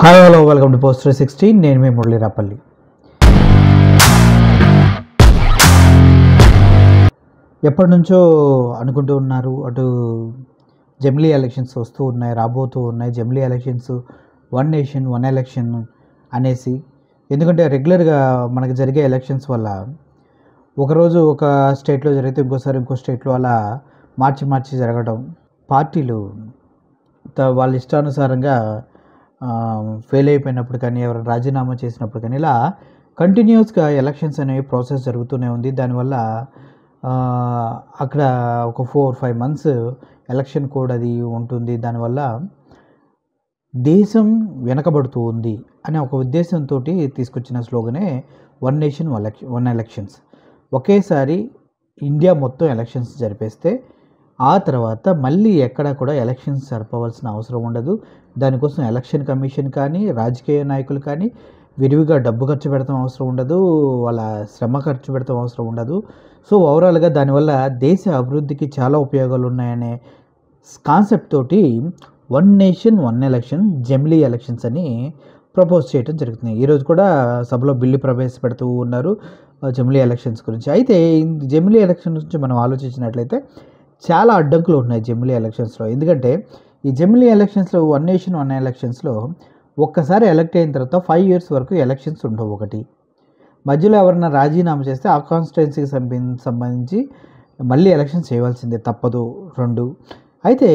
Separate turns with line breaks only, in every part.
Hi hello welcome to post 360. నేను మీ మురళీరాపల్లి. ఎప్పటి నుంచో అనుకుంటూ ఉన్నారు, అటు జమిలీ ఎలక్షన్స్ వస్తూ ఉన్నాయి, రాబోతూ ఉన్నాయి. జమిలీ elections one nation one election అనేసి, ఎందుకంటే రెగ్యులర్గా మనకి జరిగే ఎలక్షన్స్ వల్ల ఒకరోజు ఒక స్టేట్లో జరిగితే ఇంకోసారి ఇంకో స్టేట్లో అలా మార్చి జరగడం, పార్టీలు వాళ్ళ ఇష్టానుసారంగా ఫెయిల్ అయిపోయినప్పుడు కానీ, ఎవరు రాజీనామా చేసినప్పుడు కానీ, ఇలా కంటిన్యూస్గా ఎలక్షన్స్ అనేవి ప్రాసెస్ జరుగుతూనే ఉంది. దానివల్ల అక్కడ ఒక 4-5 months ఎలక్షన్ కోడ్ అది ఉంటుంది. దానివల్ల దేశం వెనకబడుతూ ఉంది అనే ఒక ఉద్దేశంతో తీసుకొచ్చిన స్లోగనే వన్ నేషన్ వన్ ఎలక్షన్స్. ఒకేసారి ఇండియా మొత్తం ఎలక్షన్స్ జరిపేస్తే ఆ తర్వాత మళ్ళీ ఎక్కడ కూడా ఎలక్షన్స్ జరపవలసిన అవసరం ఉండదు. దానికోసం ఎలక్షన్ కమిషన్ కానీ, రాజకీయ నాయకులు కానీ విరివిగా డబ్బు ఖర్చు పెడతాం అవసరం ఉండదు, వాళ్ళ శ్రమ ఖర్చు పెడతాం అవసరం ఉండదు. సో ఓవరాల్గా దానివల్ల దేశ అభివృద్ధికి చాలా ఉపయోగాలు ఉన్నాయనే కాన్సెప్ట్ తోటి వన్ నేషన్ వన్ ఎలక్షన్ జమిలీ ఎలక్షన్స్ అని ప్రపోజ్ చేయడం జరుగుతుంది. ఈరోజు కూడా సభలో బిల్లు ప్రవేశపెడుతూ ఉన్నారు జమిలీ ఎలక్షన్స్ గురించి. అయితే జమిలీ ఎలక్షన్స్ గురించి మనం ఆలోచించినట్లయితే చాలా అడ్డంకులు ఉన్నాయి జమిలీ ఎలక్షన్స్లో. ఎందుకంటే ఈ జమిలీ ఎలక్షన్స్లో వన్ నేషన్ వన్ ఎలక్షన్స్లో ఒక్కసారి ఎలక్ట్ అయిన తర్వాత 5 years వరకు ఎలక్షన్స్ ఉండవు. ఒకటి, మధ్యలో ఎవరైనా రాజీనామా చేస్తే ఆ కాన్స్టిట్యున్సీకి సంబంధించి మళ్ళీ ఎలక్షన్స్ చేయవలసిందే, తప్పదు. 2, అయితే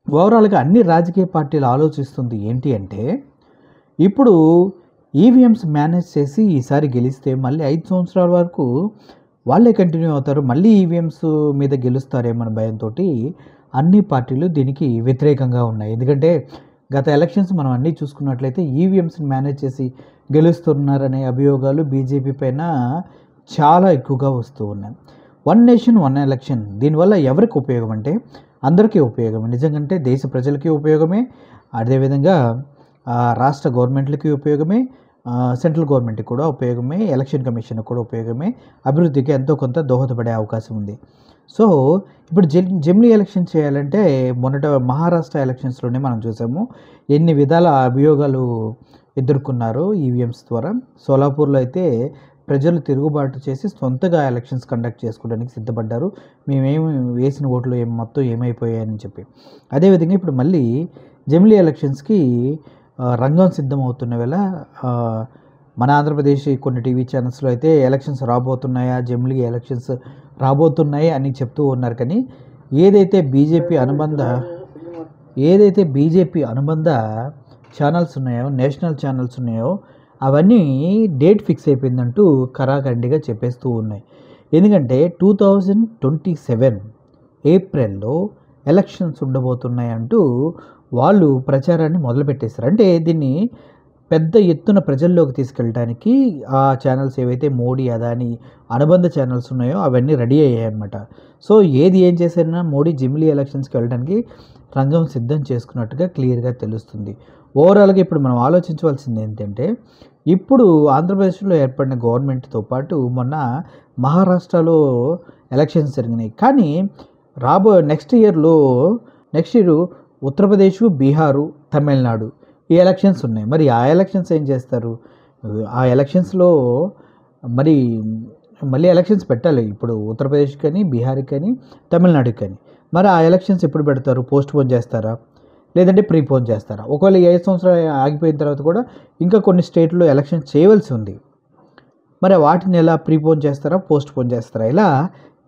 ఓవరాల్గా అన్ని రాజకీయ పార్టీలు ఆలోచిస్తుంది ఏంటి అంటే, ఇప్పుడు ఈవీఎంస్ మేనేజ్ చేసి ఈసారి గెలిస్తే మళ్ళీ 5 సంవత్సరాల వరకు వాళ్ళే కంటిన్యూ అవుతారు, మళ్ళీ ఈవీఎంస్ మీద గెలుస్తారేమన్న భయంతో అన్ని పార్టీలు దీనికి వ్యతిరేకంగా ఉన్నాయి. ఎందుకంటే గత ఎలక్షన్స్ మనం అన్నీ చూసుకున్నట్లయితే ఈవీఎంస్ని మేనేజ్ చేసి గెలుస్తున్నారనే అభియోగాలు బీజేపీ పైన చాలా ఎక్కువగా వస్తూ ఉన్నాయి. వన్ నేషన్ వన్ ఎలక్షన్ దీనివల్ల ఎవరికి ఉపయోగం అంటే అందరికీ ఉపయోగం. నిజంగానే దేశ ప్రజలకి ఉపయోగమే, అదేవిధంగా రాష్ట్ర గవర్నమెంట్లకి ఉపయోగమే, సెంట్రల్ గవర్నమెంట్కి కూడా ఉపయోగమే, ఎలక్షన్ కమిషన్కి కూడా ఉపయోగమే, అభివృద్ధికి ఎంతో కొంత దోహదపడే అవకాశం ఉంది. సో ఇప్పుడు జమిలీ ఎలక్షన్ చేయాలంటే మొన్నట మహారాష్ట్ర ఎలక్షన్స్లోనే మనం చూసాము ఎన్ని విధాల అభియోగాలు ఎదుర్కొన్నారో ఈవీఎంస్ ద్వారా. సోలాపూర్లో అయితే ప్రజలు తిరుగుబాటు చేసి సొంతగా ఎలక్షన్స్ కండక్ట్ చేసుకోవడానికి సిద్ధపడ్డారు, మేమేమి వేసిన ఓట్లు మొత్తం ఏమైపోయాయని చెప్పి. అదేవిధంగా ఇప్పుడు మళ్ళీ జమిలీ ఎలక్షన్స్కి రంగం సిద్ధమవుతున్న వేళ మన ఆంధ్రప్రదేశ్ కొన్ని టీవీ ఛానల్స్లో అయితే ఎలక్షన్స్ రాబోతున్నాయా, జమిలీ ఎలక్షన్స్ రాబోతున్నాయి అని చెప్తూ ఉన్నారు. కానీ ఏదైతే బీజేపీ అనుబంధ ఛానల్స్ ఉన్నాయో, నేషనల్ ఛానల్స్ ఉన్నాయో, అవన్నీ డేట్ ఫిక్స్ అయిపోయిందంటూ కరాఖండిగా చెప్పేస్తూ ఉన్నాయి. ఎందుకంటే 2027 ఏప్రిల్లో ఎలక్షన్స్ ఉండబోతున్నాయి అంటూ వాళ్ళు ప్రచారాన్ని మొదలుపెట్టేశారు. అంటే దీన్ని పెద్ద ఎత్తున ప్రజల్లోకి తీసుకెళ్ళడానికి ఆ ఛానల్స్ ఏవైతే మోడీ, అదాని అనుబంధ ఛానల్స్ ఉన్నాయో అవన్నీ రెడీ అయ్యాయి అన్నమాట. సో ఏం చేసినా మోడీ జమిలీ ఎలక్షన్స్కి వెళ్ళడానికి రంగం సిద్ధం చేసుకున్నట్టుగా క్లియర్గా తెలుస్తుంది. ఓవరాల్గా ఇప్పుడు మనం ఆలోచించవలసింది ఏంటంటే, ఇప్పుడు ఆంధ్రప్రదేశ్లో ఏర్పడిన గవర్నమెంట్తో పాటు మొన్న మహారాష్ట్రలో ఎలక్షన్స్ జరిగినాయి. కానీ నెక్స్ట్ ఇయర్ ఉత్తరప్రదేశ్, బీహారు, తమిళనాడు ఈ ఎలక్షన్స్ ఉన్నాయి. మరి ఆ ఎలక్షన్స్ ఏం చేస్తారు? ఆ ఎలక్షన్స్లో మళ్ళీ ఎలక్షన్స్ పెట్టాలి. ఇప్పుడు ఉత్తరప్రదేశ్ కానీ, బీహార్కి కానీ, తమిళనాడుకి కానీ. మరి ఆ ఎలక్షన్స్ ఎప్పుడు పెడతారు? పోస్ట్ పోన్ చేస్తారా, లేదంటే ప్రీపోన్ చేస్తారా? ఒకవేళ 5 సంవత్సరాలు ఆగిపోయిన తర్వాత కూడా ఇంకా కొన్ని స్టేట్లో ఎలక్షన్స్ చేయవలసి ఉంది. మరి వాటిని ఎలా ప్రీపోన్ చేస్తారా, పోస్ట్ పోన్ చేస్తారా? ఇలా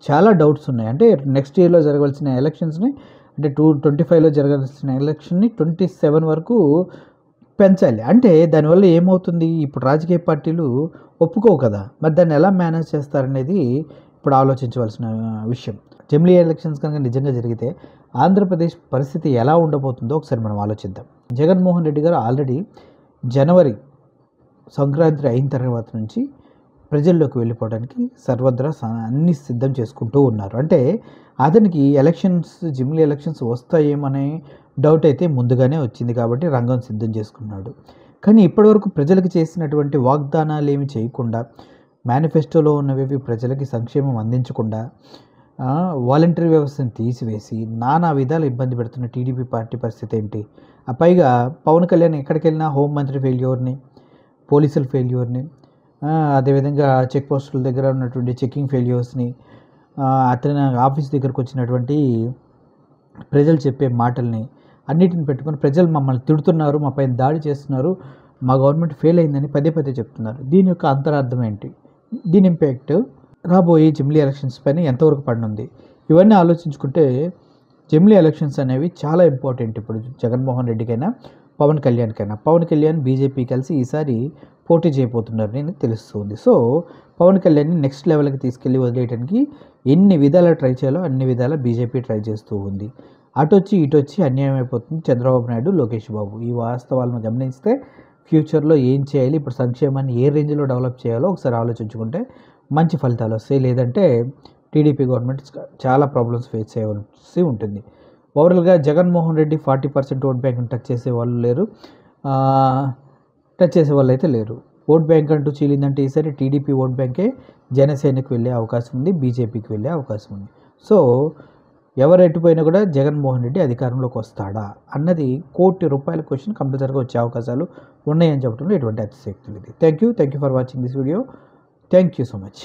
చాలా డౌట్స్ ఉన్నాయి. అంటే నెక్స్ట్ ఇయర్లో జరగవలసిన ఎలక్షన్స్ని, అంటే 2025లో జరగాల్సిన ఎలక్షన్ని 2027 వరకు పెంచాలి. అంటే దానివల్ల ఏమవుతుంది? ఇప్పుడు రాజకీయ పార్టీలు ఒప్పుకోవు కదా, మరి దాన్ని ఎలా మేనేజ్ చేస్తారనేది ఇప్పుడు ఆలోచించవలసిన విషయం. జమిలీ ఎలక్షన్స్ కనుక నిజంగా జరిగితే ఆంధ్రప్రదేశ్ పరిస్థితి ఎలా ఉండబోతుందో ఒకసారి మనం ఆలోచిద్దాం. జగన్మోహన్ రెడ్డి గారు ఆల్రెడీ జనవరి సంక్రాంతి అయిన తర్వాత నుంచి ప్రజల్లోకి వెళ్ళిపోవడానికి సర్వత్రా అన్ని సిద్ధం చేసుకుంటూ ఉన్నారు. అంటే అతనికి జమిలీ ఎలక్షన్స్ వస్తాయేమనే డౌట్ అయితే ముందుగానే వచ్చింది కాబట్టి రంగం సిద్ధం చేసుకున్నాడు. కానీ ఇప్పటివరకు ప్రజలకు చేసినటువంటి వాగ్దానాలు ఏమి చేయకుండా, మేనిఫెస్టోలో ఉన్నవి ప్రజలకి సంక్షేమం అందించకుండా, వాలంటరీ వ్యవస్థను తీసివేసి నానా విధాలు ఇబ్బంది పెడుతున్న టీడీపీ పార్టీ పరిస్థితి ఏంటి? పైగా పవన్ కళ్యాణ్ ఎక్కడికెళ్ళినా హోంమంత్రి ఫెయిల్యూర్‌ని, పోలీసుల ఫెయిల్యూర్‌ని, అదేవిధంగా చెక్ పోస్టుల దగ్గర ఉన్నటువంటి చెకింగ్ ఫెయిల్యూర్స్‌ని, అతని ఆఫీస్ దగ్గరకొచ్చినటువంటి ప్రజలు చెప్పే మాటల్ని అన్నిటిని పెట్టుకొని ప్రజలు మమ్మల్ని తిడుతున్నారు, మా పైన దాడి చేస్తున్నారు, మా గవర్నమెంట్ ఫెయిల్ అయిందని పదే పదే చెప్తున్నారు. దీని యొక్క అంతరార్థం ఏంటి? దీని ఇంపాక్ట్ రాబోయే జమిలీ ఎలక్షన్స్ పైన ఎంతవరకు పడనుంది? ఇవన్నీ ఆలోచించుకుంటే జమిలీ ఎలక్షన్స్ అనేవి చాలా ఇంపార్టెంట్ ఇప్పుడు జగన్మోహన్ రెడ్డికైనా, పవన్ కళ్యాణ్‌కైనా. పవన్ కళ్యాణ్, బీజేపీ కలిసి ఈసారి పోటీ చేయబోతున్నారని తెలుస్తుంది. సో, పవన్ కళ్యాణ్‌ని నెక్స్ట్ లెవెల్‌కి తీసుకెళ్ళి వదిలేయడానికి ఎన్ని విధాలా ట్రై చేయాలో అన్ని విధాలా బీజేపీ ట్రై చేస్తూ ఉంది. అటొచ్చి ఇటొచ్చి అన్యాయం అయిపోతుంది చంద్రబాబు నాయుడు, లోకేష్ బాబు. ఈ వాస్తవాలను గమనిస్తే ఫ్యూచర్‌లో ఏం చేయాలి, ఇప్పుడు సంక్షేమాన్ని ఏ రేంజ్‌లో డెవలప్ చేయాలో ఒకసారి ఆలోచించుకుంటే మంచి ఫలితాలు వస్తాయి. లేదంటే టీడీపీ గవర్నమెంట్ చాలా ప్రాబ్లమ్స్ ఫేస్ చేయవలసి ఉంటుంది. ఓవరాల్‌గా జగన్మోహన్ రెడ్డి 40% ఓట్ బ్యాంక్‌ని టచ్ చేసేవాళ్ళు లేరు. టచ్ చేసేవాళ్ళు అయితే లేరు. ఓట్ బ్యాంక్ అంటూ చీలిందంటే ఈసారి టీడీపీ ఓట్ బ్యాంకే జనసేనకి వెళ్ళే అవకాశం ఉంది, బీజేపీకి వెళ్ళే అవకాశం ఉంది. సో, ఎవరు ఎటుపోయినా కూడా జగన్మోహన్ రెడ్డి అధికారంలోకి వస్తాడా అన్నది ₹1,00,00,000 క్వశ్చన్ కంపల్సరీగా వచ్చే అవకాశాలు ఉన్నాయని చెప్పడంలో ఎటువంటి అతిశయోక్తి లేదు. Thank you for watching this video. Thank you so much.